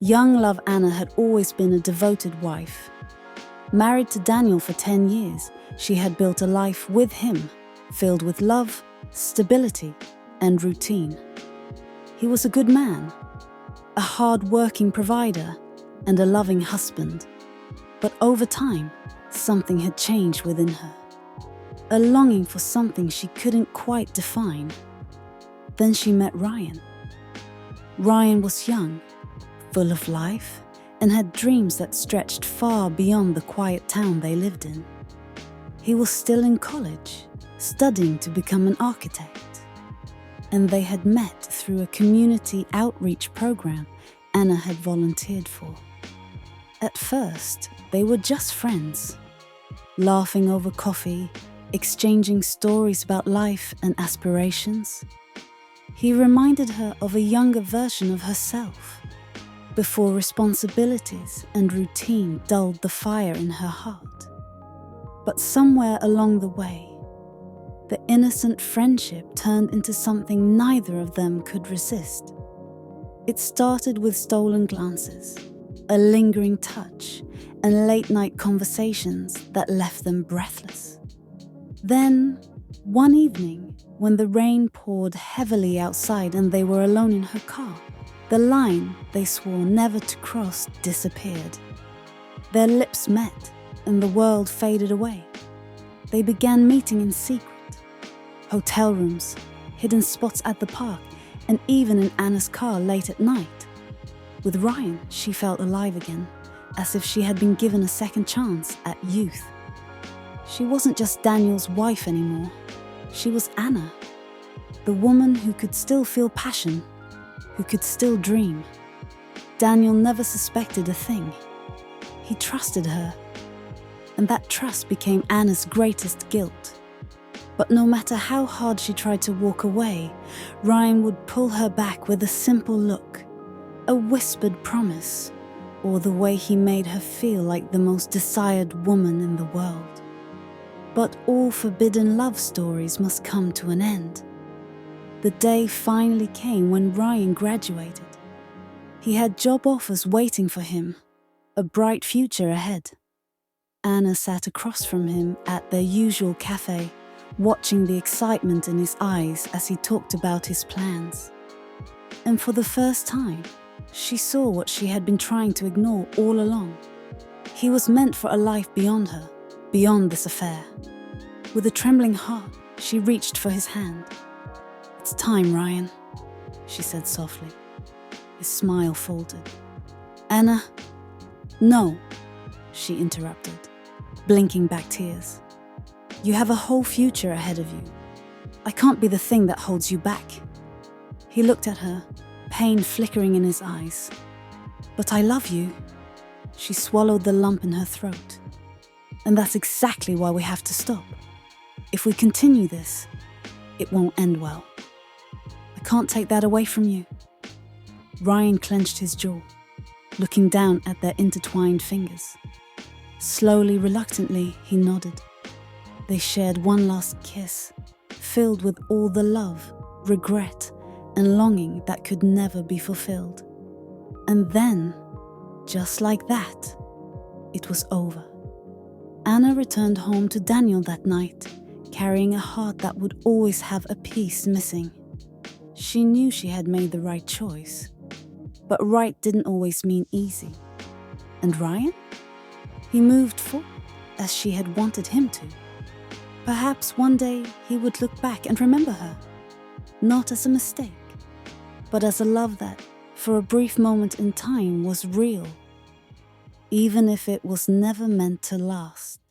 Young love Anna had always been a devoted wife. Married to Daniel for 10 years, she had built a life with him, filled with love, stability, and routine. He was a good man, a hard-working provider, and a loving husband. But over time, something had changed within her. A longing for something she couldn't quite define. Then she met Ryan. Ryan was young, full of life, and had dreams that stretched far beyond the quiet town they lived in. He was still in college, studying to become an architect. And they had met through a community outreach program Anna had volunteered for. At first, they were just friends, laughing over coffee, exchanging stories about life and aspirations. He reminded her of a younger version of herself, before responsibilities and routine dulled the fire in her heart. But somewhere along the way, the innocent friendship turned into something neither of them could resist. It started with stolen glances, a lingering touch, and late-night conversations that left them breathless. Then, one evening, when the rain poured heavily outside and they were alone in her car, the line they swore never to cross disappeared. Their lips met, and the world faded away. They began meeting in secret. Hotel rooms, hidden spots at the park, and even in Anna's car late at night. With Ryan, she felt alive again, as if she had been given a second chance at youth. She wasn't just Daniel's wife anymore. She was Anna, the woman who could still feel passion, who could still dream. Daniel never suspected a thing. He trusted her, and that trust became Anna's greatest guilt. But no matter how hard she tried to walk away, Ryan would pull her back with a simple look, a whispered promise, or the way he made her feel like the most desired woman in the world. But all forbidden love stories must come to an end. The day finally came when Ryan graduated. He had job offers waiting for him, a bright future ahead. Anna sat across from him at their usual cafe, watching the excitement in his eyes as he talked about his plans. And for the first time, she saw what she had been trying to ignore all along. He was meant for a life beyond her, beyond this affair. With a trembling heart, she reached for his hand. "It's time, Ryan," she said softly. His smile faltered. "Anna, no," she interrupted, blinking back tears. "You have a whole future ahead of you. I can't be the thing that holds you back." He looked at her, pain flickering in his eyes. "But I love you." She swallowed the lump in her throat. "And that's exactly why we have to stop. If we continue this, it won't end well. I can't take that away from you." Ryan clenched his jaw, looking down at their intertwined fingers. Slowly, reluctantly, he nodded. They shared one last kiss, filled with all the love, regret, and longing that could never be fulfilled. And then, just like that, it was over. Anna returned home to Daniel that night, carrying a heart that would always have a piece missing. She knew she had made the right choice, but right didn't always mean easy. And Ryan? He moved forward as she had wanted him to. Perhaps one day he would look back and remember her, not as a mistake, but as a love that, for a brief moment in time, was real, even if it was never meant to last.